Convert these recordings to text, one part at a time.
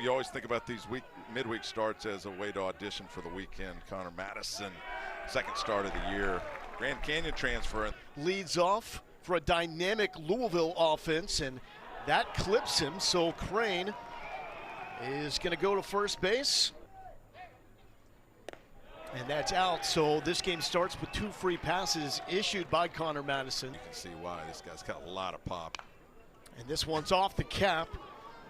You always think about these midweek starts as a way to audition for the weekend. Connor Madison, second start of the year. Grand Canyon transfer. Leads off for a dynamic Louisville offense, and that clips him, so Crane is going to go to first base. And that's out, so this game starts with 2 free passes issued by Connor Madison. You can see why this guy's got a lot of pop. And this one's off the cap.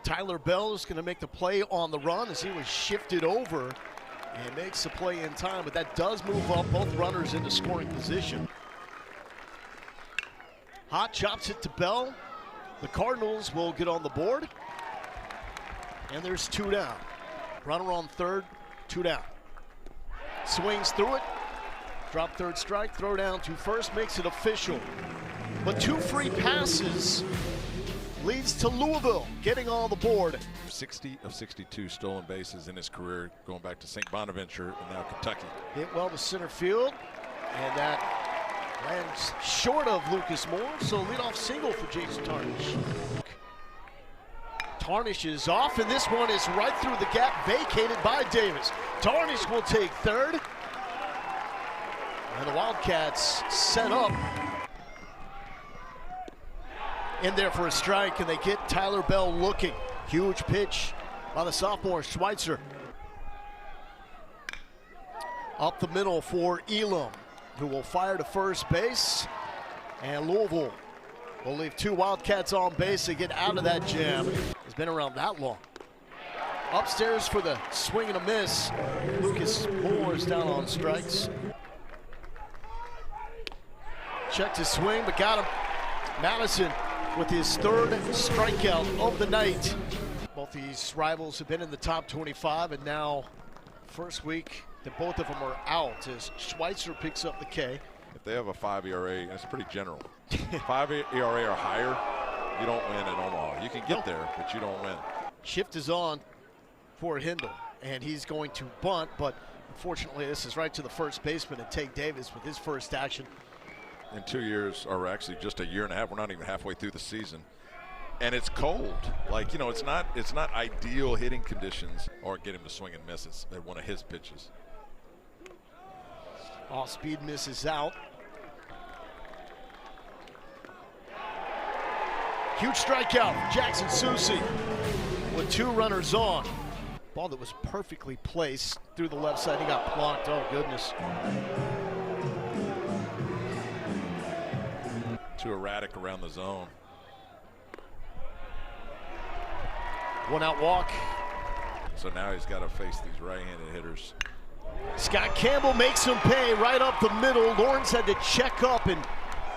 Tyler Bell is going to make the play on the run as he was shifted over and makes the play in time, but that does move up both runners into scoring position. Hot chops it to Bell. The Cardinals will get on the board. And there's 2 down. Runner on third, 2 down. Swings through it. Drop third strike, throw down to first, makes it official. But 2 free passes leads to Louisville getting on the board. 60 of 62 stolen bases in his career, going back to St. Bonaventure and now Kentucky. Hit well to center field, and that lands short of Lucas Moore, so leadoff single for Jason Tarnish. Tarnish is off, and this one is right through the gap, vacated by Davis. Tarnish will take third, and the Wildcats set up in there for a strike, and they get Tyler Bell looking. Huge pitch by the sophomore Schweitzer. Up the middle for Elam, who will fire to first base, and Louisville will leave 2 Wildcats on base to get out of that jam. It's been around that long. Upstairs for the swing and a miss. Lucas Moore is down on strikes. Checked his swing, but got him. Madison with his 3rd strikeout of the night. Both these rivals have been in the top 25, and now first week that both of them are out as Schweitzer picks up the K. If they have a 5 ERA, that's pretty general. 5 ERA or higher, you don't win at Omaha. You can get there, but you don't win. Shift is on for Hindle, and he's going to bunt, but unfortunately this is right to the first baseman and take Davis with his first action. In 2 years, or actually just a year and a half, we're not even halfway through the season, and it's cold. Like, you know, it's not ideal hitting conditions, or get him to swing and miss. It's one of his pitches. Off speed misses out. Huge strikeout, Jackson Susie with 2 runners on. Ball that was perfectly placed through the left side. He got blocked. Oh goodness. Too erratic around the zone. 1 out walk. So now he's got to face these right-handed hitters. Scott Campbell makes him pay right up the middle. Lawrence had to check up and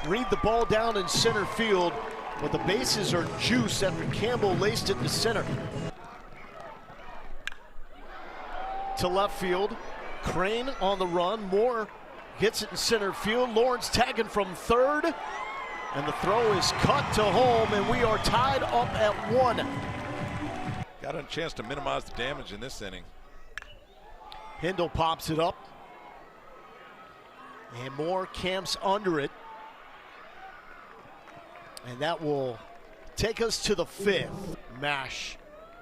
read the ball down in center field, but the bases are juiced after Campbell laced it to center. To left field, Crane on the run. Moore gets it in center field. Lawrence tagging from third, and the throw is cut to home, and we are tied up at 1. Got a chance to minimize the damage in this inning. Hindle pops it up, and Moore camps under it, and that will take us to the 5th. Mash,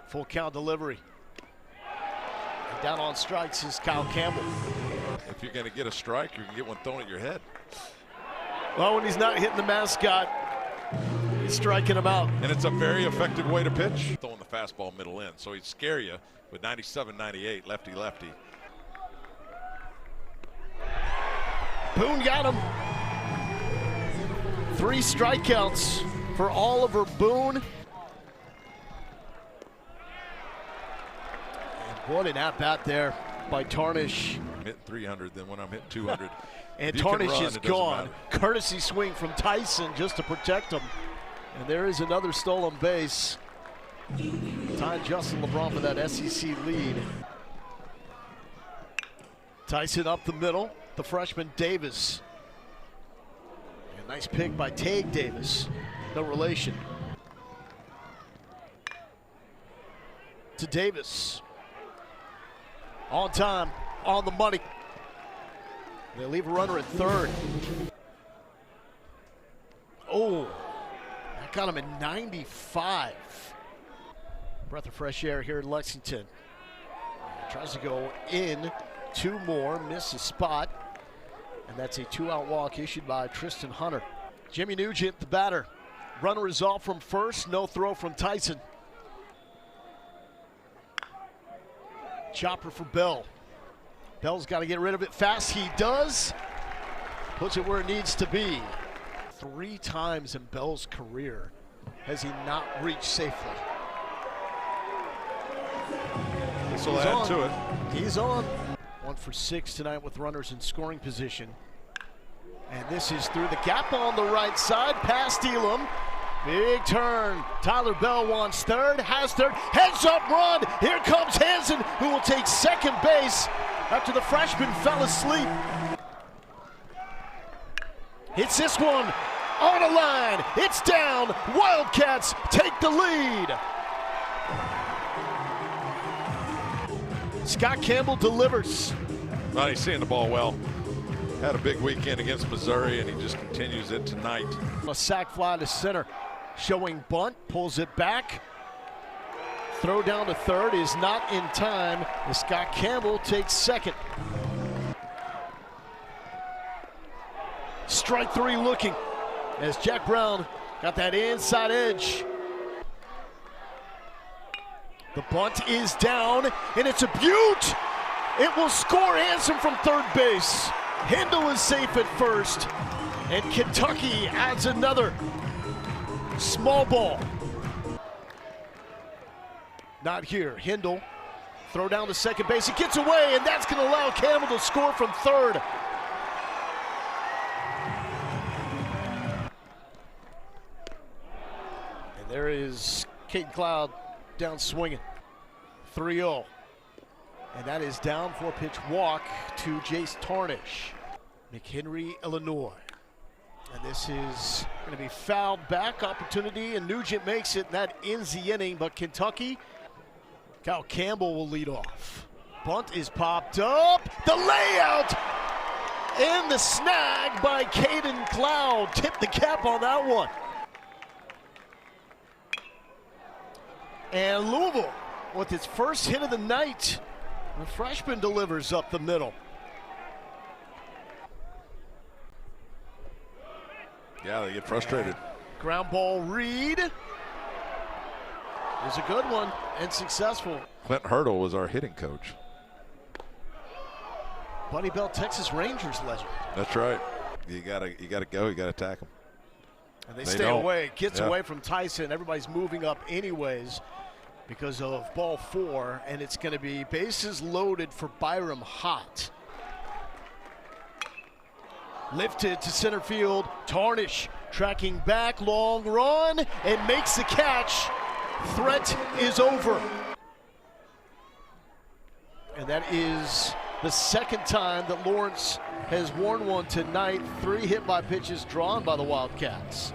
full count delivery. And down on strikes is Kyle Campbell. If you're going to get a strike, you can get one thrown at your head. Well, when he's not hitting the mascot, he's striking him out. And it's a very effective way to pitch. Throwing the fastball middle in, so he'd scare you with 97-98, lefty-lefty. Boone got him. 3 strikeouts for Oliver Boone. And what an at-bat there by Tarnish. I'm hitting 300, then when I'm hitting 200. And Tarnish is gone. Courtesy swing from Tyson just to protect him. And there is another stolen base. Tying Justin LeBron for that SEC lead. Tyson up the middle. The freshman Davis. A nice pick by Tague Davis. No relation. To Davis. On time, on the money. They leave a runner at third. Oh, that got him at 95. Breath of fresh air here in Lexington. Tries to go in, two more, miss a spot, and that's a 2-out walk issued by Tristan Hunter. Jimmy Nugent, the batter. Runner is off from first, no throw from Tyson. Chopper for Bell. Bell's got to get rid of it fast. He does. Puts it where it needs to be. 3 times in Bell's career has he not reached safely. This will add to it. He's on. 1 for 6 tonight with runners in scoring position. And this is through the gap on the right side, past Elam. Big turn. Tyler Bell wants third, has third, heads up run. Here comes Hansen, who will take second base after the freshman fell asleep. Hits this one on a line. It's down. Wildcats take the lead. Scott Campbell delivers. Well, he's seeing the ball well. Had a big weekend against Missouri, and he just continues it tonight. A sac fly to center. Showing bunt, pulls it back. Throw down to third is not in time as Scott Campbell takes second. Strike 3 looking as Jack Brown got that inside edge. The bunt is down, and it's a beaut. It will score Hansen from third base. Hindle is safe at first, and Kentucky adds another. Small ball. Not here. Hindle. Throw down to second base. He gets away, and that's going to allow Campbell to score from third. And there is Caden Cloud down swinging. 3-0. And that is down for a pitch walk to Jace Tarnish. McHenry, Illinois. And this is going to be fouled back opportunity, and Nugent makes it, and that ends the inning. But Kentucky, Kyle Campbell will lead off. Bunt is popped up. The layout and the snag by Caden Cloud. Tip the cap on that one. And Louisville with its first hit of the night. The freshman delivers up the middle. Yeah, they get frustrated. Ground ball read is a good one and successful. Clint Hurdle was our hitting coach. Bunny Bell, Texas Rangers legend. That's right. You gotta go. You gotta attack them. And they stay away. Gets away from Tyson. Everybody's moving up anyways because of ball 4, and it's going to be bases loaded for Byram Hott. Lifted to center field. Tarnish tracking back, long run, and makes the catch. Threat is over. And that is the second time that Lawrence has worn one tonight. 3 hit by pitches drawn by the Wildcats.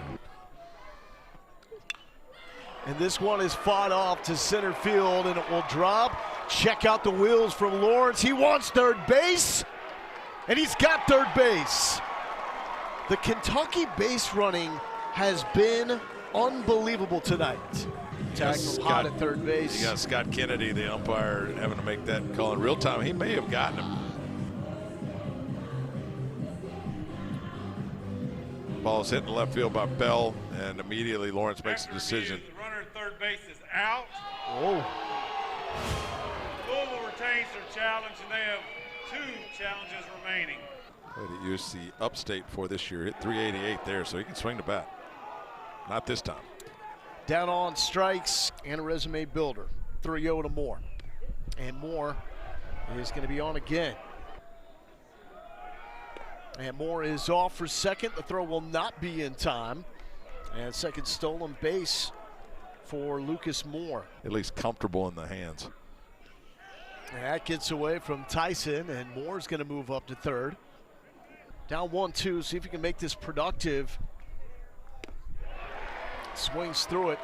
And this one is fought off to center field, and it will drop. Check out the wheels from Lawrence. He wants third base, and he's got third base. The Kentucky base running has been unbelievable tonight. Tag from Hott at third base. You got Scott Kennedy, the umpire, having to make that call in real time. He may have gotten him. Ball's hit in left field by Bell, and immediately Lawrence makes a decision. The runner at third base is out. Oh. Louisville retains their challenge, and they have 2 challenges remaining. But he used the upstate for this year, hit 388 there, so he can swing the bat. Not this time. Down on strikes and a resume builder. 3-0 to Moore. And Moore is going to be on again. And Moore is off for second. The throw will not be in time. And second stolen base for Lucas Moore. At least comfortable in the hands. And that gets away from Tyson, and Moore's going to move up to third. Down 1-2, see if he can make this productive. Swings through it.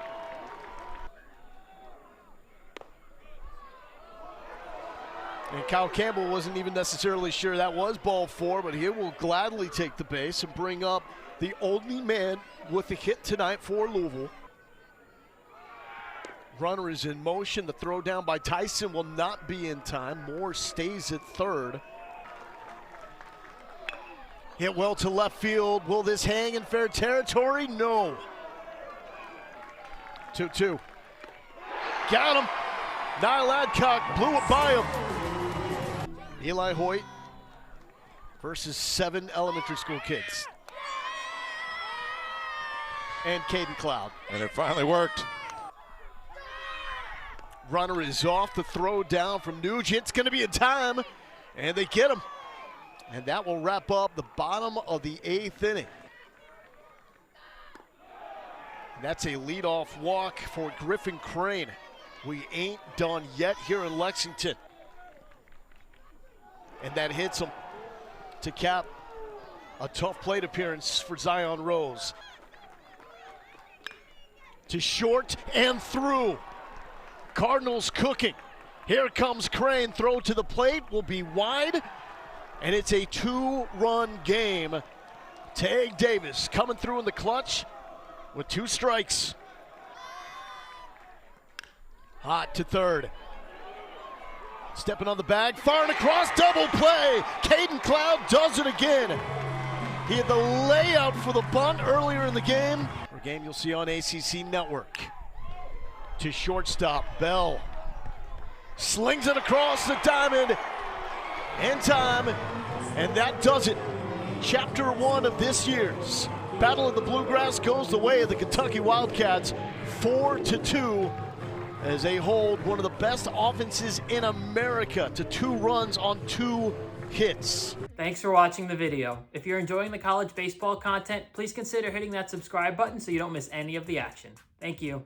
And Kyle Campbell wasn't even necessarily sure that was ball 4, but he will gladly take the base and bring up the only man with a hit tonight for Louisville. Runner is in motion. The throw down by Tyson will not be in time. Moore stays at third. Hit well to left field. Will this hang in fair territory? No. 2-2. Got him. Niall Adcock blew it by him. Eli Hoyt versus 7 elementary school kids. And Caden Cloud. And it finally worked. Runner is off. The throw down from Nugent. It's going to be in time. And they get him. And that will wrap up the bottom of the 8th inning. And that's a leadoff walk for Griffin Crane. We ain't done yet here in Lexington. And that hits him to cap a tough plate appearance for Zion Rose. To short and through. Cardinals cooking. Here comes Crane. Throw to the plate will be wide. And it's a 2-run game. Tag Davis coming through in the clutch with 2 strikes. Hot to third. Stepping on the bag, firing across, double play. Caden Cloud does it again. He had the layout for the bunt earlier in the game. A game you'll see on ACC Network. To shortstop, Bell. Slings it across the diamond. In time, and that does it. Chapter 1 of this year's Battle of the Bluegrass goes the way of the Kentucky Wildcats, 4-2, as they hold one of the best offenses in America to 2 runs on 2 hits. Thanks for watching the video. If you're enjoying the college baseball content, please consider hitting that subscribe button so you don't miss any of the action. Thank you.